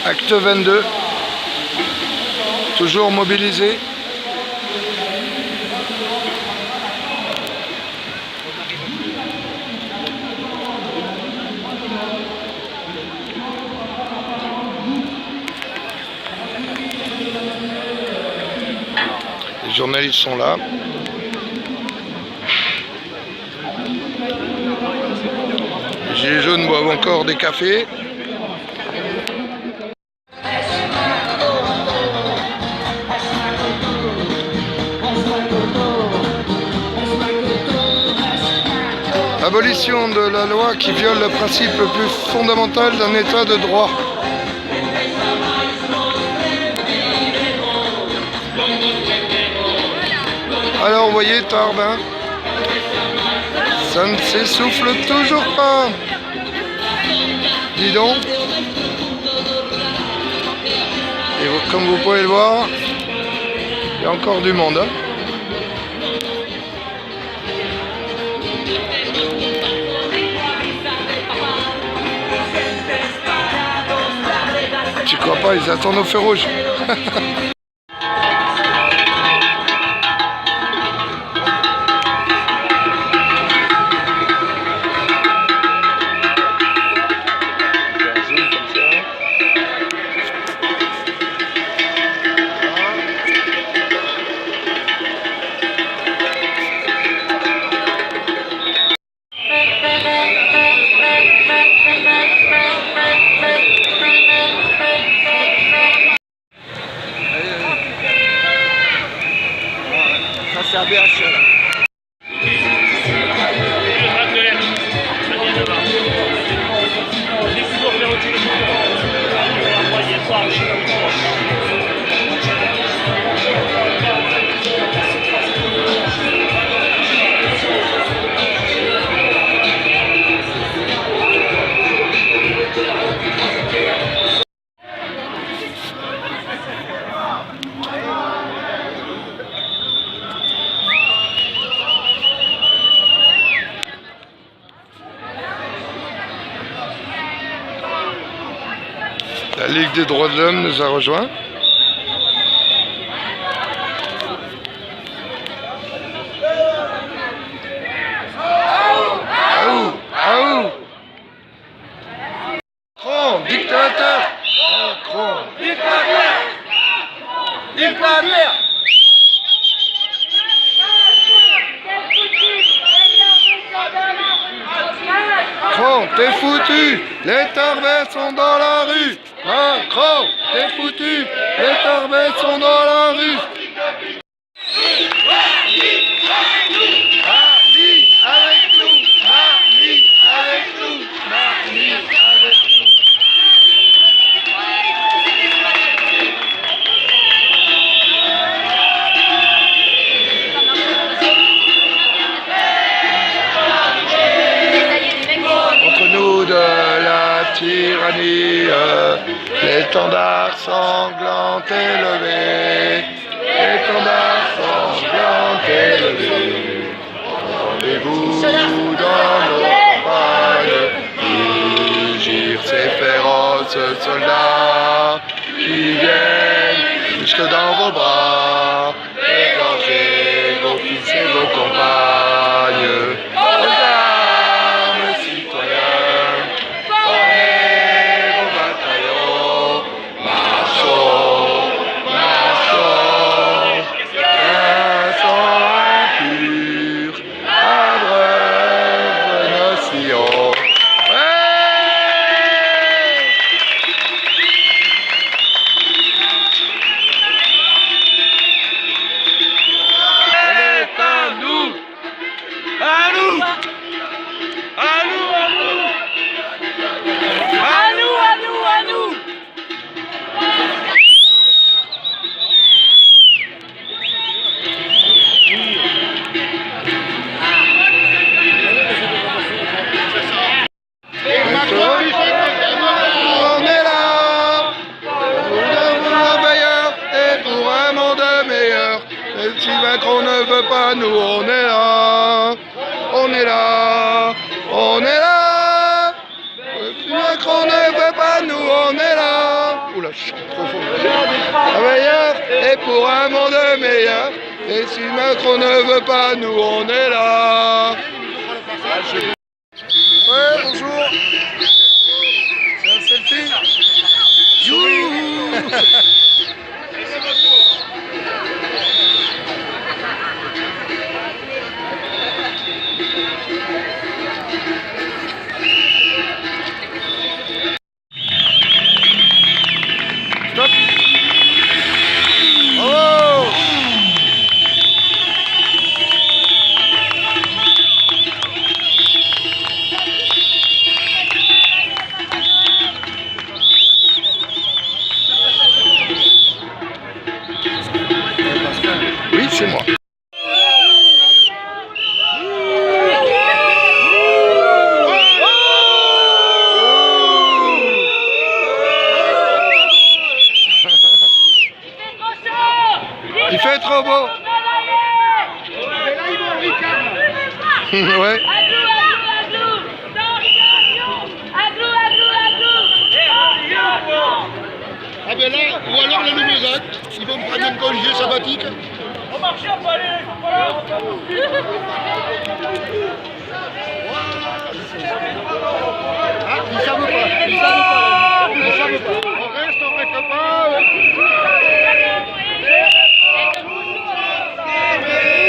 Acte 22, toujours mobilisé. Les journalistes sont là. Les gilets jaunes boivent encore des cafés. Abolition de la loi qui viole le principe le plus fondamental d'un état de droit. Alors vous voyez Tarbes, hein, ça ne s'essouffle toujours pas. Dis donc. Et vous, comme vous pouvez le voir, il y a encore du monde. Hein. Tu crois pas, ils attendent au feu rouge. C'est un BH là. La Ligue des droits de l'homme nous a rejoints. Macron, dictateur. Macron, dictateur. Dictateur. Macron, t'es foutu. Les Tarbais sont dans la rue. Macron, t'es foutu, les Tarbais sont dans la rue. Mali avec nous, Mali avec nous, Mali avec nous. Contre nous de la tyrannie, l'étendard sanglant élevé, l'étendard sanglant élevé. Rendez-vous dans nos campagnes, rugir ces féroces soldats qui viennent jusque dans vos bras, égorger vos fils et vos compagnes. Si Macron ne veut pas, nous on est là, on est là, on est là. Si Macron ne veut pas, nous on est là. Oula. cloche. Travailleurs et pour un monde meilleur. Et si Macron ne veut pas, nous on est là. Ouais, bonjour. C'est un selfie. Youhou. Stop. Oh. Oui, c'est moi. Il fait trop beau. Ouais. Ah ben là, ou alors les numéros, ils vont prendre un congé sabbatique. On marche pas, allez, voilà. Ah, ils savent pas, ils savent pas, ils savent pas. On reste pas.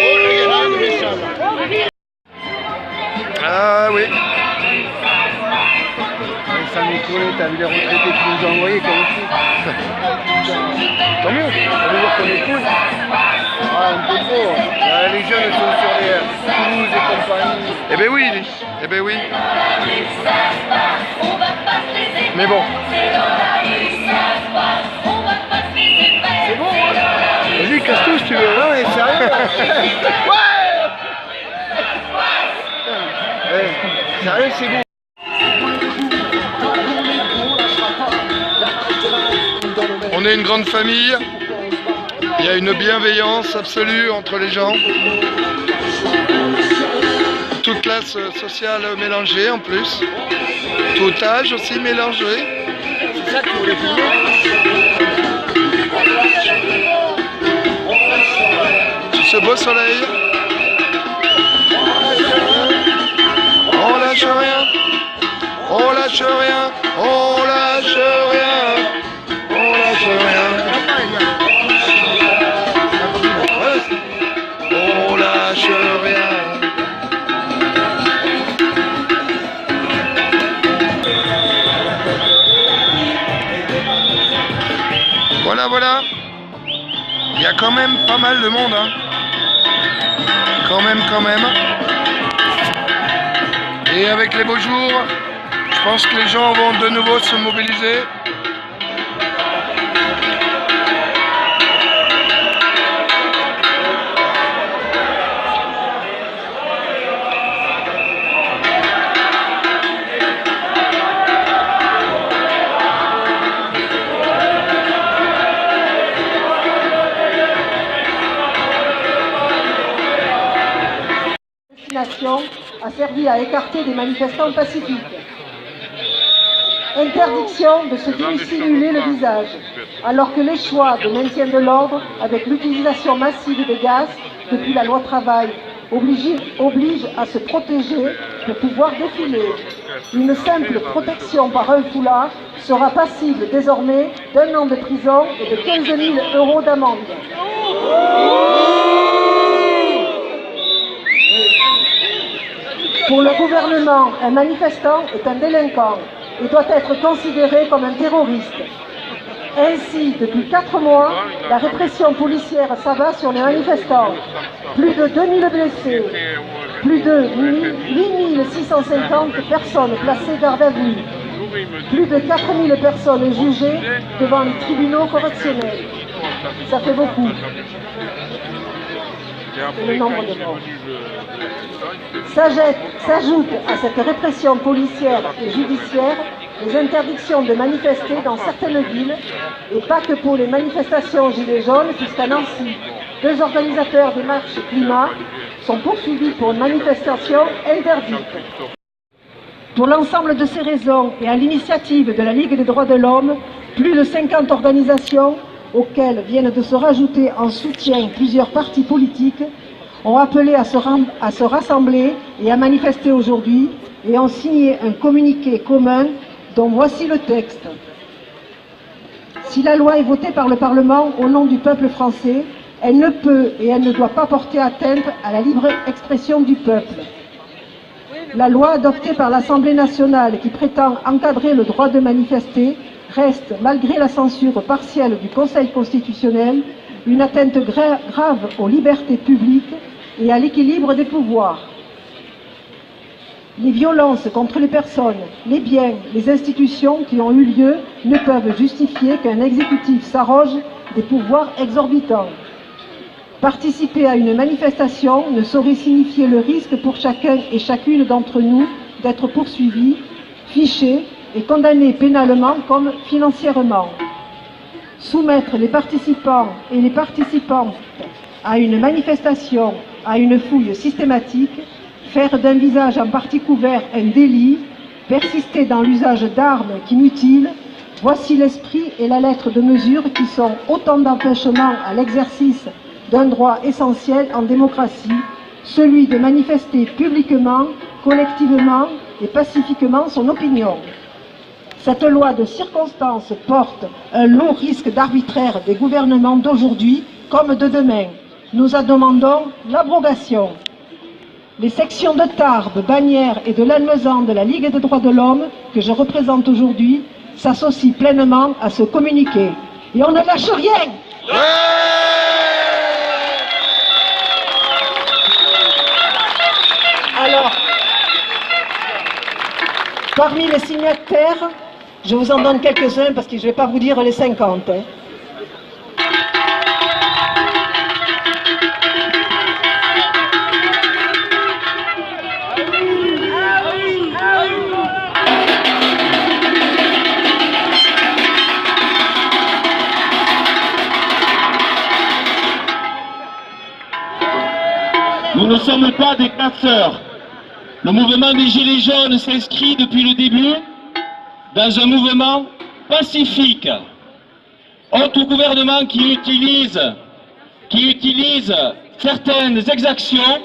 Oh, là, il y en a un de mes chats. Ah oui. Ça m'étonne, t'as vu les retraités qui nous ont envoyés comme ça. Tant mieux. Ça veut dire qu'on est cool. Ah, un peu trop. Les jeunes sont sur les Toulouse et compagnie. Eh ben oui, eh ben oui. Mais bon. C'est bon, hein? Vas-y, casse-tout si tu veux. Non, mais sérieux. Ouais. Sérieux, c'est bon. On est une grande famille. Il y a une bienveillance absolue entre les gens. Toute classe sociale mélangée en plus. Tout âge aussi mélangé. C'est ça que tu voulais filmer? Sous ce beau soleil. On lâche rien. On lâche rien. On lâche rien. On lâche rien. On lâche rien. Voilà, voilà. Il y a quand même pas mal de monde, hein. Quand même. Et avec les beaux jours, je pense que les gens vont de nouveau se mobiliser. A servi à écarter des manifestants pacifiques. Interdiction de se dissimuler le visage, alors que les choix de maintien de l'ordre, avec l'utilisation massive de gaz depuis la loi travail, obligent à se protéger pour pouvoir défiler. Une simple protection par un foulard sera passible désormais d'1 an de prison et de 15 000 € d'amende. Pour le gouvernement, un manifestant est un délinquant et doit être considéré comme un terroriste. Ainsi, depuis 4 mois, la répression policière s'abat sur les manifestants. Plus de 2000 blessés, plus de 8650 personnes placées garde à vue, plus de 4000 personnes jugées devant les tribunaux correctionnels. Ça fait beaucoup. Et le nombre de morts. S'ajoute à cette répression policière et judiciaire les interdictions de manifester dans certaines villes, et pas que pour les manifestations gilets jaunes, puisqu'à Nancy, 2 organisateurs des marches climat sont poursuivis pour une manifestation interdite. Pour l'ensemble de ces raisons et à l'initiative de la Ligue des droits de l'homme, Plus de 50 organisations, auxquelles viennent de se rajouter en soutien plusieurs partis politiques, ont appelé à se rassembler et à manifester aujourd'hui et ont signé un communiqué commun dont voici le texte. Si la loi est votée par le Parlement au nom du peuple français, elle ne peut et elle ne doit pas porter atteinte à la libre expression du peuple. La loi adoptée par l'Assemblée nationale qui prétend encadrer le droit de manifester reste, malgré la censure partielle du Conseil constitutionnel, une atteinte grave aux libertés publiques et à l'équilibre des pouvoirs. Les violences contre les personnes, les biens, les institutions qui ont eu lieu ne peuvent justifier qu'un exécutif s'arroge des pouvoirs exorbitants. Participer à une manifestation ne saurait signifier le risque pour chacun et chacune d'entre nous d'être poursuivi, fiché et condamné pénalement comme financièrement. Soumettre les participants et les participantes à une manifestation, à une fouille systématique, faire d'un visage en partie couvert un délit, persister dans l'usage d'armes qui mutilent, voici l'esprit et la lettre de mesure qui sont autant d'empêchements à l'exercice d'un droit essentiel en démocratie, celui de manifester publiquement, collectivement et pacifiquement son opinion. Cette loi de circonstance porte un lourd risque d'arbitraire des gouvernements d'aujourd'hui comme de demain. Nous en demandons l'abrogation. Les sections de Tarbes, Bagnères et de Lannemezan de la Ligue des droits de l'homme, que je représente aujourd'hui, s'associent pleinement à ce communiqué. Et on ne lâche rien! Alors, parmi les signataires, je vous en donne quelques-uns parce que je ne vais pas vous dire les 50. Nous ne sommes pas des casseurs. Le mouvement des Gilets jaunes s'inscrit depuis le début dans un mouvement pacifique. Au gouvernement qui utilise certaines exactions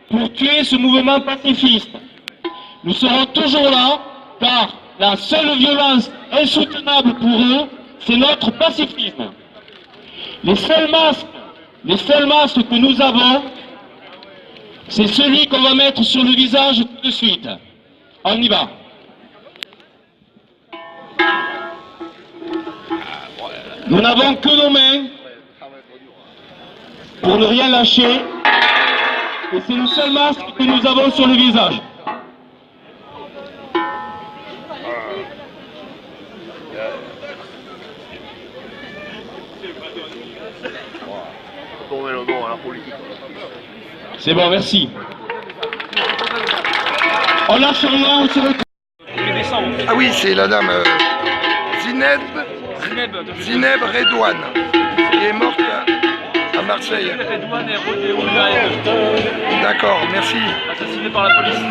pour tuer ce mouvement pacifiste. Nous serons toujours là, car la seule violence insoutenable pour eux, c'est notre pacifisme. Les seuls masques que nous avons, c'est celui qu'on va mettre sur le visage tout de suite. On y va. Nous n'avons que nos mains pour ne rien lâcher. Et c'est le seul masque que nous avons sur le visage. C'est bon, merci. On lâche rien, on se retrouve. Ah oui, c'est la dame Zineb Redouane, qui est morte à Marseille. Redouane est rodé au UAM. D'accord, merci. Assassiné par la police.